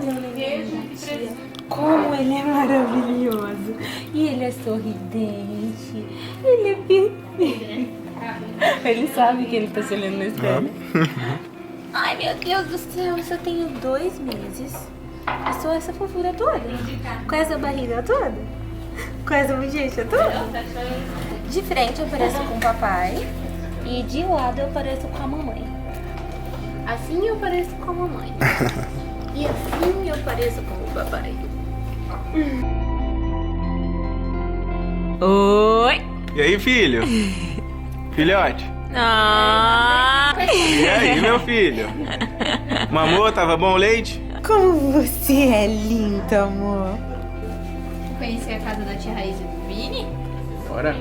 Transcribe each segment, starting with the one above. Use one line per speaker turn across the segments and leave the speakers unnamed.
Olha, como ele é maravilhoso. E ele é sorridente. Ele é perfeito. Ele sabe que ele tá se olhando no espelho. Ai, meu Deus do céu, eu só tenho 2 meses. Eu sou essa fofura toda. Com essa barriga toda. Com essa bochecha toda. De frente eu pareço com o papai. E de lado eu pareço com a mamãe. Assim eu pareço com a mamãe. E assim eu pareço com o papai. Oi!
E aí, filho? Filhote?
Ah.
E aí, meu filho? Mamô, tava bom o leite?
Como você é lindo, amor.
Conhecer a casa da tia Raiz e do Vini?
Bora.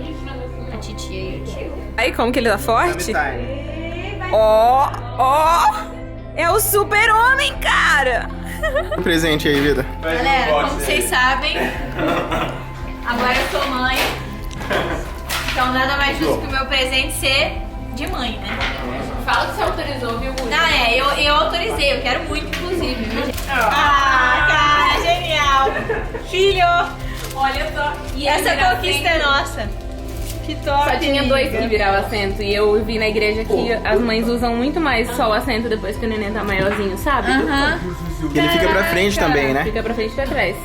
A titia e o tio.
Aí, como que ele tá forte? Ó, é o super-homem, cara!
Um presente aí, vida.
Galera, como vocês sabem, agora eu sou mãe. Então nada mais justo que o meu presente ser de mãe, né? Fala que você autorizou, viu, Guto? Não, eu autorizei, eu quero muito, inclusive. Ah, cara, genial! Filho, olha só. E essa conquista é nossa. Que top!
Só tinha 2 que viravam assento. E eu vi na igreja que as mães usam muito mais só o assento depois que o neném tá maiorzinho, sabe?
E ele fica pra frente também, né?
Fica pra frente e pra trás.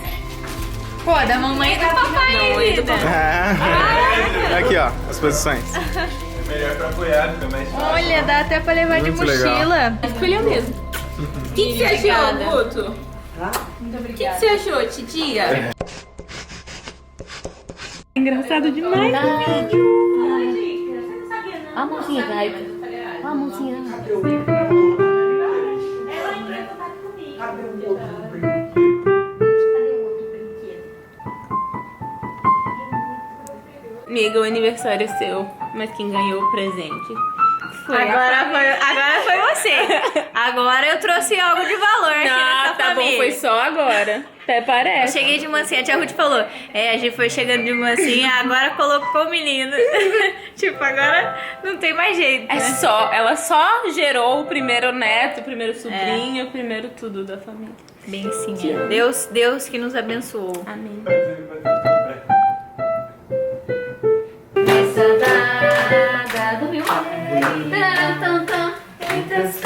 Pô, da mamãe e do papai,
Não, e do
vida.
Ah. Aqui, ó, as posições.
Melhor pra apoiar, fica mais fácil.
Olha, dá até pra levar
Muito
de mochila.
Escolheu mesmo. O que você achou, Guto?
Muito
O que
obrigada.
você achou, titia? Engraçado demais o vídeo.
A mãozinha, gaita. A mãozinha.
Amiga, o aniversário é seu, mas quem ganhou o presente foi
Agora foi você. Agora eu trouxe algo de valor aqui nessa
tá
família.
bom, foi só agora. Até
Eu
parece.
cheguei de mansinha, a tia Ruth falou, a gente foi chegando de mansinha, agora colocou o menino. Tipo, agora não tem mais jeito,
É
né?
só, ela só gerou o primeiro neto, o primeiro sobrinho, o primeiro tudo da família.
Bencinha. Deus que nos abençoou.
Amém.
Essa dada dormiu. Muitas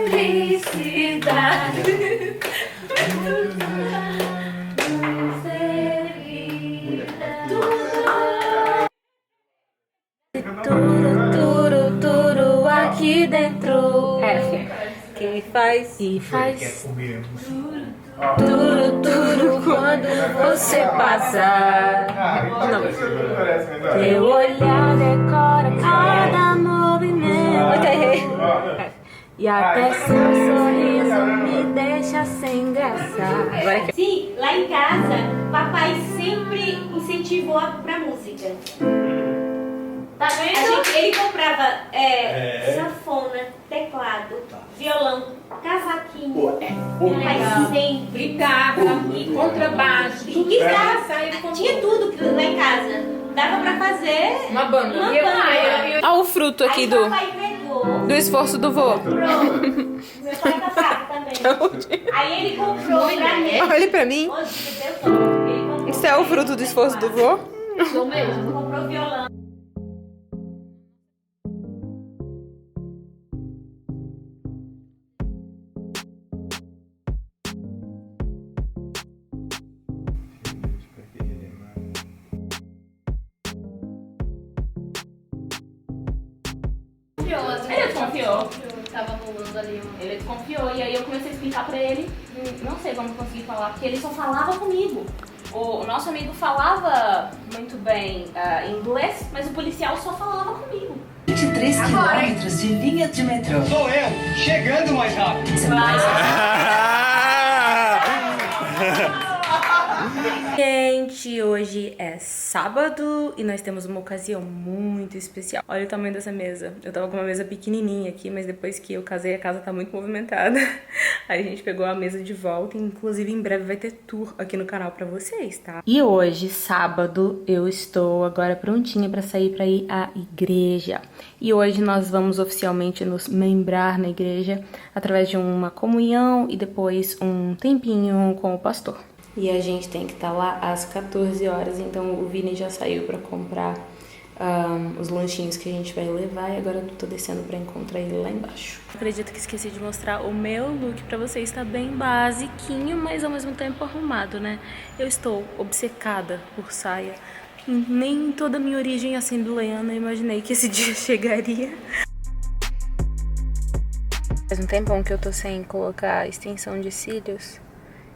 felicidades.
Tudo aqui dentro. Que faz tudo quando você passar. Teu olhar decora cada movimento. E até seu sorriso me deixa sem graça. Agora que...
Sim, lá em casa, papai sempre incentivou pra música.
Tá vendo?
Ele comprava sanfona, teclado, violão, cavaquinho. Papai sempre.
Guitarra, contrabaixo,
O que dava? Tinha tudo lá em casa. Dava pra fazer
uma banda.
uma banda.
Olha o fruto aqui
Aí
do
papai pegou.
esforço do vô.
Pronto. Meu pai tocava também. Aí ele comprou pra mim.
Olha pra mim.
Hoje, eu tô. Ele comprou
Isso é o fruto do esforço do vô?
Sou mesmo.
comprou violão.
Ele desconfiou.
Tava rolando ali.
Ele desconfiou e aí eu comecei a explicar pra ele, não sei como eu consegui falar, porque ele só falava comigo. O nosso amigo falava muito bem inglês, mas o policial só falava comigo.
23 quilômetros de linha de metrô.
Sou eu, chegando mais rápido.
Gente, hoje é sábado e nós temos uma ocasião muito especial. Olha o tamanho dessa mesa. Eu tava com uma mesa pequenininha aqui, mas depois que eu casei a casa tá muito movimentada. Aí a gente pegou a mesa de volta e inclusive em breve vai ter tour aqui no canal pra vocês, tá? E hoje, sábado, eu estou agora prontinha pra sair pra ir à igreja. E hoje nós vamos oficialmente nos membrar na igreja através de uma comunhão e depois um tempinho com o pastor. E a gente tem que estar lá às 14 horas, então o Vini já saiu pra comprar os lanchinhos que a gente vai levar e agora eu tô descendo pra encontrar ele lá embaixo. Acredito que esqueci de mostrar o meu look pra vocês, tá bem basiquinho, mas ao mesmo tempo arrumado, né? Eu estou obcecada por saia. Nem em toda a minha origem assembleiana eu imaginei que esse dia chegaria. Faz um tempão que eu tô sem colocar extensão de cílios.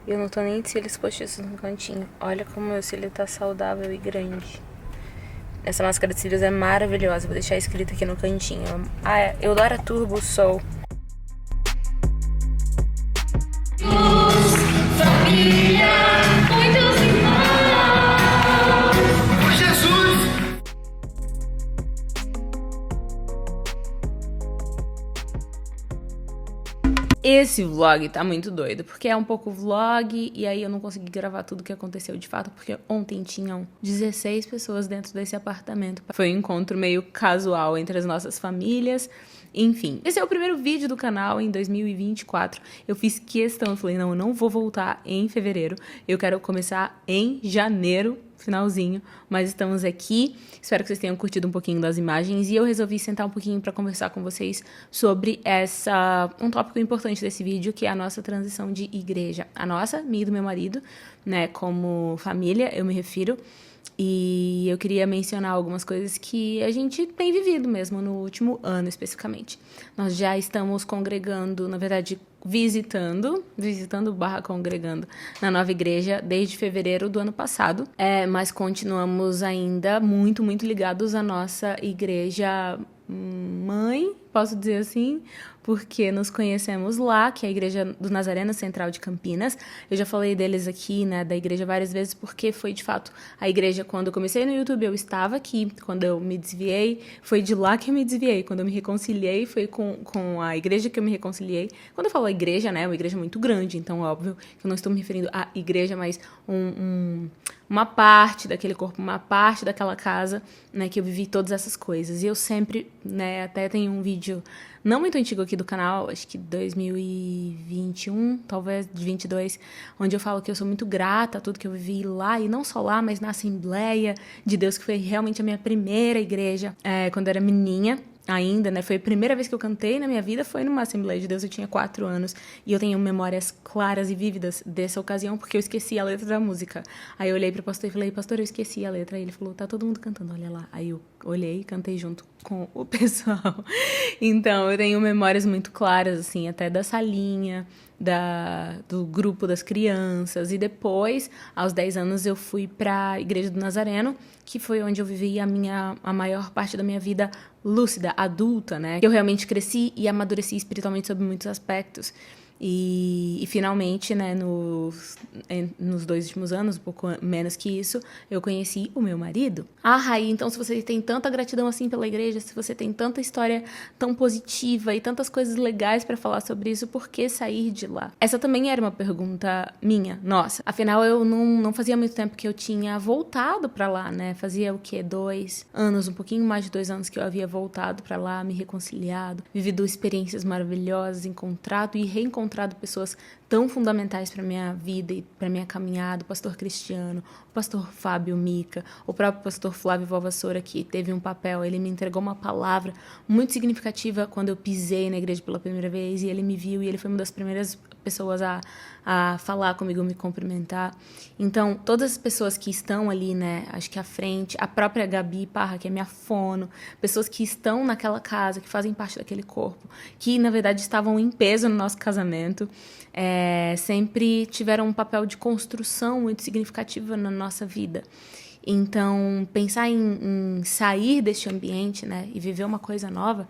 E eu não tô nem de cílios postiços no cantinho. Olha como meu cílio tá saudável e grande. Essa máscara de cílios é maravilhosa. Vou deixar escrito aqui no cantinho. Eudora Turbo Soul.
Família, muitos irmãos.
Jesus!
Esse vlog tá muito doido, porque é um pouco vlog, e aí eu não consegui gravar tudo que aconteceu de fato, porque ontem tinham 16 pessoas dentro desse apartamento. Foi um encontro meio casual entre as nossas famílias, enfim. Esse é o primeiro vídeo do canal em 2024. Eu fiz questão, eu falei, não, eu não vou voltar em fevereiro, eu quero começar em janeiro, finalzinho, mas estamos aqui. Espero que vocês tenham curtido um pouquinho das imagens e eu resolvi sentar um pouquinho para conversar com vocês sobre um tópico importante desse vídeo, que é a nossa transição de igreja. A nossa, minha e do meu marido, né, como família, eu me refiro. E eu queria mencionar algumas coisas que a gente tem vivido mesmo no último ano, especificamente. Nós já estamos congregando, na verdade, visitando / congregando na nova igreja desde fevereiro do ano passado. Mas continuamos ainda muito, muito ligados à nossa igreja mãe, posso dizer assim, porque nos conhecemos lá, que é a Igreja do Nazareno Central de Campinas. Eu já falei deles aqui, né, da igreja várias vezes, porque foi de fato a igreja, quando eu comecei no YouTube, eu estava aqui, quando eu me desviei, foi de lá que eu me desviei, quando eu me reconciliei, foi com a igreja que eu me reconciliei. Quando eu falo igreja, né, é uma igreja muito grande, então óbvio que eu não estou me referindo à igreja, mas uma parte daquele corpo, uma parte daquela casa, né, que eu vivi todas essas coisas. E eu sempre, né, até tem um vídeo não muito antigo aqui do canal, acho que 2021, talvez 22, onde eu falo que eu sou muito grata a tudo que eu vivi lá, e não só lá, mas na Assembleia de Deus, que foi realmente a minha primeira igreja, quando eu era menininha. Ainda, né, foi a primeira vez que eu cantei na minha vida, foi numa Assembleia de Deus, eu tinha 4 anos, e eu tenho memórias claras e vívidas dessa ocasião, porque eu esqueci a letra da música. Aí eu olhei pro pastor e falei, pastor, eu esqueci a letra. Aí ele falou, tá todo mundo cantando, olha lá. Aí eu olhei e cantei junto com o pessoal. Então, eu tenho memórias muito claras, assim, até da salinha, do grupo das crianças, e depois, aos 10 anos, eu fui pra Igreja do Nazareno, que foi onde eu vivi a maior parte da minha vida lúcida, adulta, né? Eu realmente cresci e amadureci espiritualmente sobre muitos aspectos. E finalmente, né, nos 2 últimos anos, um pouco menos que isso, eu conheci o meu marido. Raí, então se você tem tanta gratidão assim pela igreja, se você tem tanta história tão positiva e tantas coisas legais pra falar sobre isso, por que sair de lá? Essa também era uma pergunta minha, nossa. Afinal, eu não fazia muito tempo que eu tinha voltado pra lá, né? Fazia o quê? 2 anos, um pouquinho mais de 2 anos que eu havia voltado pra lá, me reconciliado, vivido experiências maravilhosas, encontrado e reencontrado pessoas tão fundamentais para minha vida e para minha caminhada, o pastor Cristiano, o pastor Fábio Mica, o próprio pastor Flávio Valvassoura, que teve um papel, ele me entregou uma palavra muito significativa quando eu pisei na igreja pela primeira vez, e ele me viu, e ele foi uma das primeiras pessoas a falar comigo, me cumprimentar. Então, todas as pessoas que estão ali, né, acho que à frente, a própria Gabi Parra, que é minha fono, pessoas que estão naquela casa, que fazem parte daquele corpo, que, na verdade, estavam em peso no nosso casamento, sempre tiveram um papel de construção muito significativo na nossa vida. Então, pensar em sair deste ambiente, né, e viver uma coisa nova,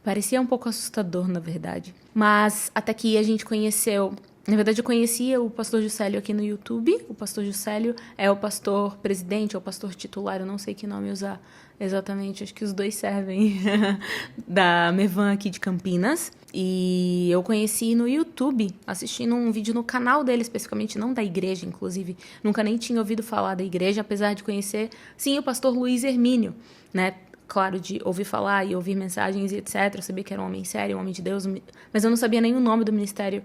parecia um pouco assustador, na verdade. Mas até que a gente conheceu Na verdade, eu conhecia o pastor Juscelio aqui no YouTube. O pastor Juscelio é o pastor presidente, ou pastor titular, eu não sei que nome usar exatamente, acho que os dois servem, da Mevan aqui de Campinas. E eu conheci no YouTube, assistindo um vídeo no canal dele, especificamente, não da igreja, inclusive. Nunca nem tinha ouvido falar da igreja, apesar de conhecer, sim, o pastor Luiz Hermínio, né? Claro, de ouvir falar e ouvir mensagens e etc. Eu sabia que era um homem sério, um homem de Deus, mas eu não sabia nem o nome do ministério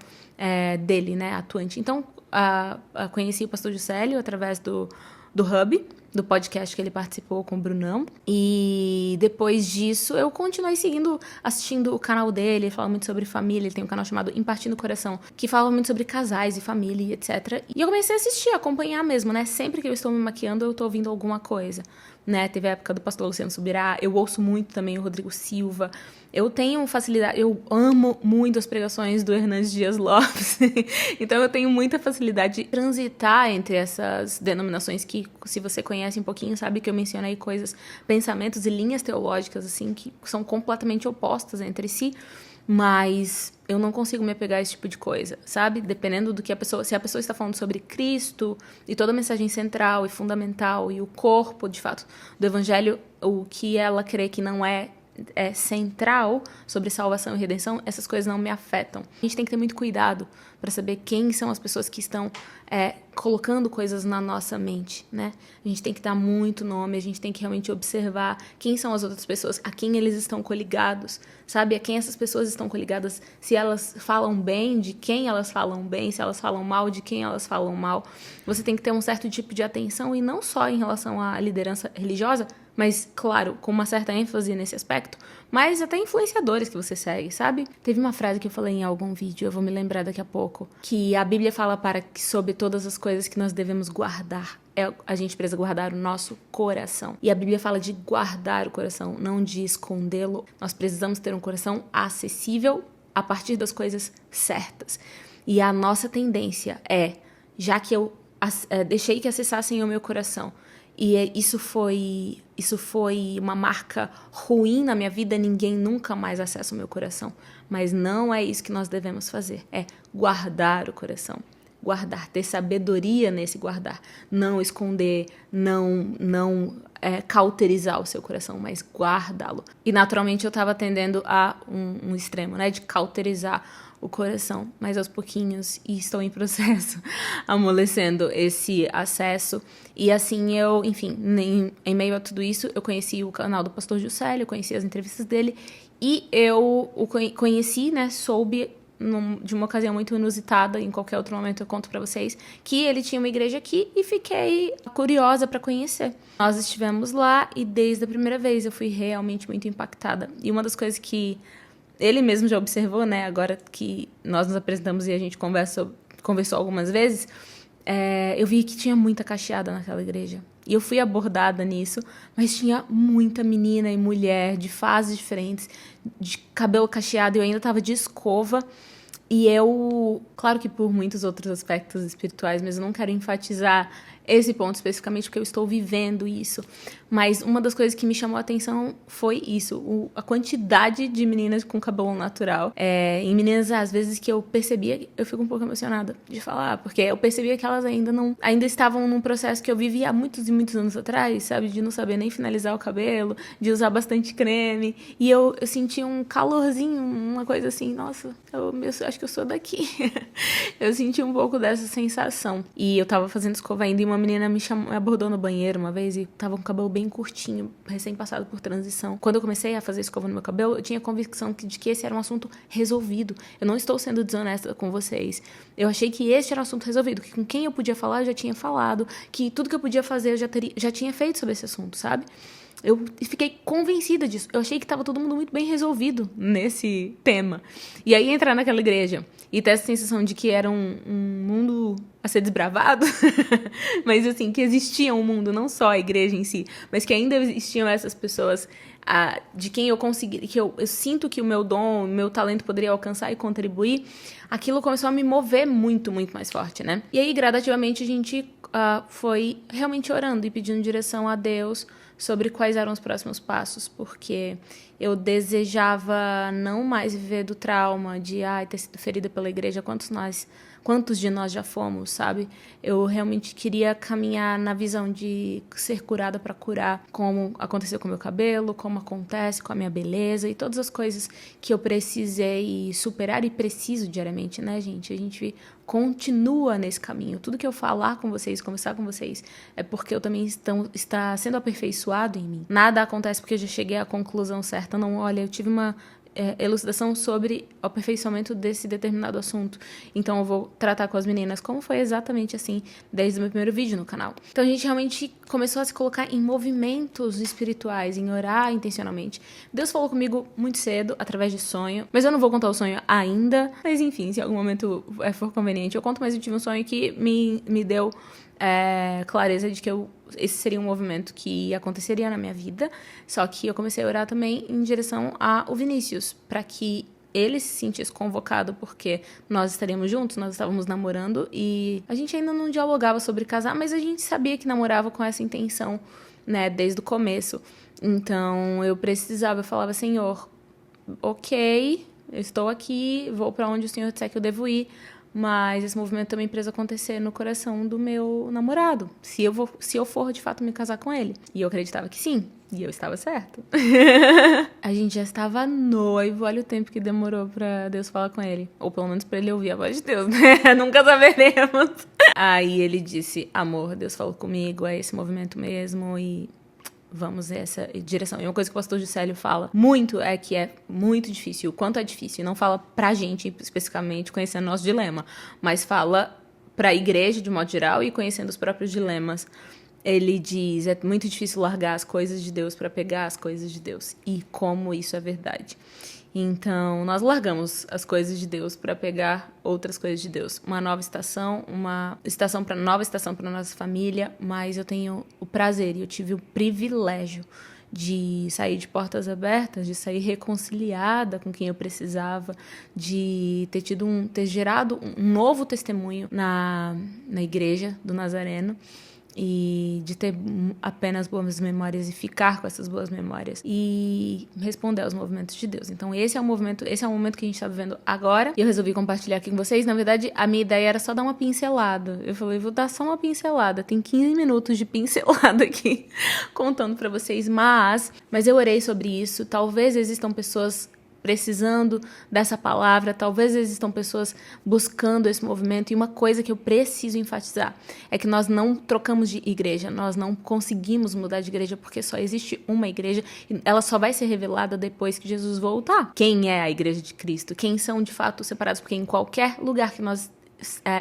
dele, né, atuante. Então, conheci o pastor Juscelio através do Hub, do podcast que ele participou com o Brunão. E depois disso, eu continuei assistindo o canal dele. Ele fala muito sobre família. Ele tem um canal chamado Impartindo o Coração, que fala muito sobre casais e família e etc. E eu comecei a assistir, a acompanhar mesmo, né? Sempre que eu estou me maquiando, eu estou ouvindo alguma coisa, né? Teve a época do pastor Luciano Subirá. Eu ouço muito também o Rodrigo Silva. Eu tenho facilidade, eu amo muito as pregações do Hernandes Dias Lopes. Então eu tenho muita facilidade de transitar entre essas denominações que, se você conhece um pouquinho, sabe que eu mencionei coisas, pensamentos e linhas teológicas, assim, que são completamente opostas entre si, mas eu não consigo me apegar a esse tipo de coisa, sabe? Dependendo do que se a pessoa está falando sobre Cristo e toda a mensagem central e fundamental e o corpo, de fato, do evangelho, o que ela crê que não é central sobre salvação e redenção, essas coisas não me afetam. A gente tem que ter muito cuidado para saber quem são as pessoas que estão colocando coisas na nossa mente, né? A gente tem que dar muito nome, a gente tem que realmente observar quem são as outras pessoas, a quem eles estão coligados, sabe? A quem essas pessoas estão coligadas, se elas falam bem, de quem elas falam bem, se elas falam mal, de quem elas falam mal. Você tem que ter um certo tipo de atenção, e não só em relação à liderança religiosa, mas, claro, com uma certa ênfase nesse aspecto, mas até influenciadores que você segue, sabe? Teve uma frase que eu falei em algum vídeo, eu vou me lembrar daqui a pouco, que a Bíblia fala para que sobre todas as coisas que nós devemos guardar, a gente precisa guardar o nosso coração. E a Bíblia fala de guardar o coração, não de escondê-lo. Nós precisamos ter um coração acessível a partir das coisas certas. E a nossa tendência já que eu deixei que acessassem o meu coração, e isso foi uma marca ruim na minha vida, ninguém nunca mais acessa o meu coração. Mas não é isso que nós devemos fazer. É guardar o coração. Guardar, ter sabedoria nesse guardar. Não esconder, não cauterizar o seu coração, mas guardá-lo. E naturalmente eu estava tendendo a um extremo, né? De cauterizar o coração, mas aos pouquinhos, e estou em processo, amolecendo esse acesso. E assim enfim, em meio a tudo isso, eu conheci o canal do pastor Juscelio, eu conheci as entrevistas dele, e eu o conheci, né, soube de uma ocasião muito inusitada, em qualquer outro momento eu conto pra vocês, que ele tinha uma igreja aqui, e fiquei curiosa pra conhecer. Nós estivemos lá, e desde a primeira vez eu fui realmente muito impactada. E uma das coisas que ele mesmo já observou, né, agora que nós nos apresentamos e a gente conversou algumas vezes, eu vi que tinha muita cacheada naquela igreja. E eu fui abordada nisso, mas tinha muita menina e mulher de fases diferentes, de cabelo cacheado, e eu ainda estava de escova. E claro que por muitos outros aspectos espirituais, mas eu não quero enfatizar esse ponto especificamente porque eu estou vivendo isso. Mas uma das coisas que me chamou a atenção foi isso, a quantidade de meninas com cabelo natural. E meninas, às vezes, que eu percebia, eu fico um pouco emocionada de falar, porque eu percebia que elas ainda estavam num processo que eu vivia há muitos e muitos anos atrás, sabe? De não saber nem finalizar o cabelo, de usar bastante creme. E eu sentia um calorzinho, uma coisa assim, nossa, eu acho que eu sou daqui. Eu senti um pouco dessa sensação. E eu tava fazendo escova ainda, e uma menina me abordou no banheiro uma vez, e tava com o cabelo bem curtinho, recém-passado por transição. Quando eu comecei a fazer escova no meu cabelo, eu tinha convicção de que esse era um assunto resolvido. Eu não estou sendo desonesta com vocês. Eu achei que esse era um assunto resolvido, que com quem eu podia falar, eu já tinha falado, que tudo que eu podia fazer, eu já tinha feito sobre esse assunto, sabe? Eu fiquei convencida disso. Eu achei que estava todo mundo muito bem resolvido nesse tema. E aí entrar naquela igreja e ter essa sensação de que era um mundo a ser desbravado, mas assim, que existia um mundo, não só a igreja em si, mas que ainda existiam essas pessoas de quem eu consegui, que eu sinto que o meu dom, o meu talento poderia alcançar e contribuir. Aquilo começou a me mover muito, muito mais forte, né? E aí, gradativamente, a gente foi realmente orando e pedindo direção a Deus sobre quais eram os próximos passos, porque eu desejava não mais viver do trauma de ter sido ferida pela igreja. Quantos quantos de nós já fomos, sabe? Eu realmente queria caminhar na visão de ser curada para curar, como aconteceu com o meu cabelo, como acontece com a minha beleza e todas as coisas que eu precisei superar e preciso diariamente, né, gente? A gente continua nesse caminho. Tudo que eu falar com vocês, conversar com vocês, é porque eu também está sendo aperfeiçoado em mim. Nada acontece porque eu já cheguei à conclusão certa. Não, olha, eu tive uma elucidação sobre o aperfeiçoamento desse determinado assunto. Então eu vou tratar com as meninas como foi exatamente assim desde o meu primeiro vídeo no canal. Então a gente realmente começou a se colocar em movimentos espirituais, em orar intencionalmente. Deus falou comigo muito cedo, através de sonho, mas eu não vou contar o sonho ainda. Mas enfim, se em algum momento for conveniente eu conto, mas eu tive um sonho que me deu clareza de que esse seria um movimento que aconteceria na minha vida, só que eu comecei a orar também em direção ao Vinícius, para que ele se sentisse convocado, porque nós estaríamos juntos, nós estávamos namorando e a gente ainda não dialogava sobre casar, mas a gente sabia que namorava com essa intenção, né, desde o começo. Então eu falava, Senhor, ok, eu estou aqui, vou para onde o Senhor disser que eu devo ir, mas esse movimento também precisa acontecer no coração do meu namorado, se eu for de fato me casar com ele. E eu acreditava que sim, e eu estava certa. A gente já estava noivo, olha o tempo que demorou pra Deus falar com ele. Ou pelo menos pra ele ouvir a voz de Deus, né? Nunca saberemos. Aí ele disse, amor, Deus falou comigo, é esse movimento mesmo e vamos nessa direção. E uma coisa que o pastor Juscelio fala muito é que é muito difícil. O quanto é difícil. Não fala pra gente, especificamente, conhecendo nosso dilema, mas fala pra igreja, de modo geral, e conhecendo os próprios dilemas. Ele diz, é muito difícil largar as coisas de Deus pra pegar as coisas de Deus. E como isso é verdade. Então, nós largamos as coisas de Deus para pegar outras coisas de Deus. Uma nova estação, nova estação para nossa família, mas eu tenho o prazer e eu tive o privilégio de sair de portas abertas, de sair reconciliada com quem eu precisava, de ter gerado um novo testemunho na igreja do Nazareno. E de ter apenas boas memórias e ficar com essas boas memórias e responder aos movimentos de Deus. Então esse é o momento que a gente está vivendo agora e eu resolvi compartilhar aqui com vocês. Na verdade, a minha ideia era só dar uma pincelada. Eu falei, vou dar só uma pincelada. Tem 15 minutos de pincelada aqui contando para vocês, mas eu orei sobre isso. Talvez existam pessoas precisando dessa palavra, talvez existam pessoas buscando esse movimento, e uma coisa que eu preciso enfatizar é que nós não trocamos de igreja, nós não conseguimos mudar de igreja porque só existe uma igreja e ela só vai ser revelada depois que Jesus voltar. Quem é a igreja de Cristo? Quem são de fato separados? Porque em qualquer lugar que nós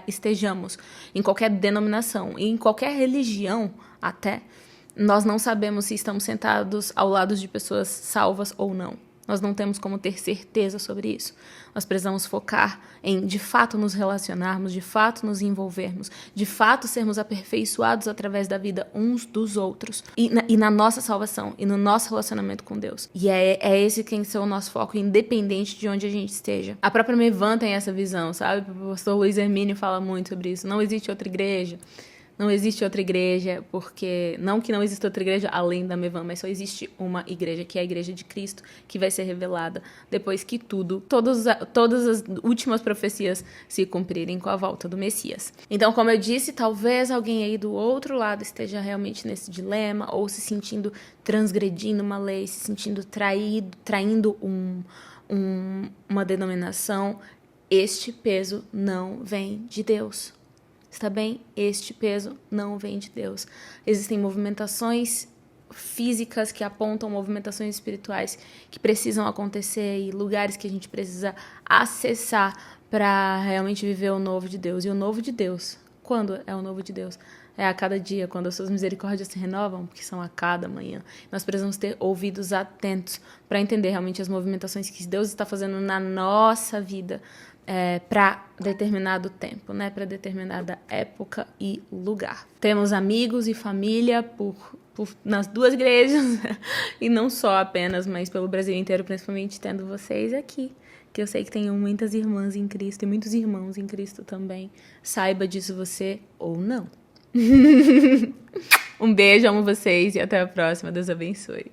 estejamos, em qualquer denominação e em qualquer religião até, nós não sabemos se estamos sentados ao lado de pessoas salvas ou não. Nós não temos como ter certeza sobre isso. Nós precisamos focar em, de fato, nos relacionarmos, de fato, nos envolvermos, de fato, sermos aperfeiçoados através da vida uns dos outros e na nossa salvação e no nosso relacionamento com Deus. E é esse quem é o nosso foco, independente de onde a gente esteja. A própria Mevan tem essa visão, sabe? O pastor Luiz Hermínio fala muito sobre isso. Não existe outra igreja. Não existe outra igreja, porque não que não exista outra igreja além da Mevan, mas só existe uma igreja, que é a igreja de Cristo, que vai ser revelada depois que todas as últimas profecias se cumprirem com a volta do Messias. Então, como eu disse, talvez alguém aí do outro lado esteja realmente nesse dilema, ou se sentindo transgredindo uma lei, se sentindo traindo uma denominação. Este peso não vem de Deus. Está bem? Este peso não vem de Deus. Existem movimentações físicas que apontam movimentações espirituais que precisam acontecer e lugares que a gente precisa acessar para realmente viver o novo de Deus. E o novo de Deus, quando é o novo de Deus? É a cada dia, quando as suas misericórdias se renovam, porque são a cada manhã. Nós precisamos ter ouvidos atentos para entender realmente as movimentações que Deus está fazendo na nossa vida, para determinado tempo, né? Para determinada época e lugar. Temos amigos e família nas duas igrejas, e não só apenas, mas pelo Brasil inteiro, principalmente tendo vocês aqui, que eu sei que tem muitas irmãs em Cristo e muitos irmãos em Cristo também. Saiba disso você ou não. Um beijo, amo vocês e até a próxima. Deus abençoe.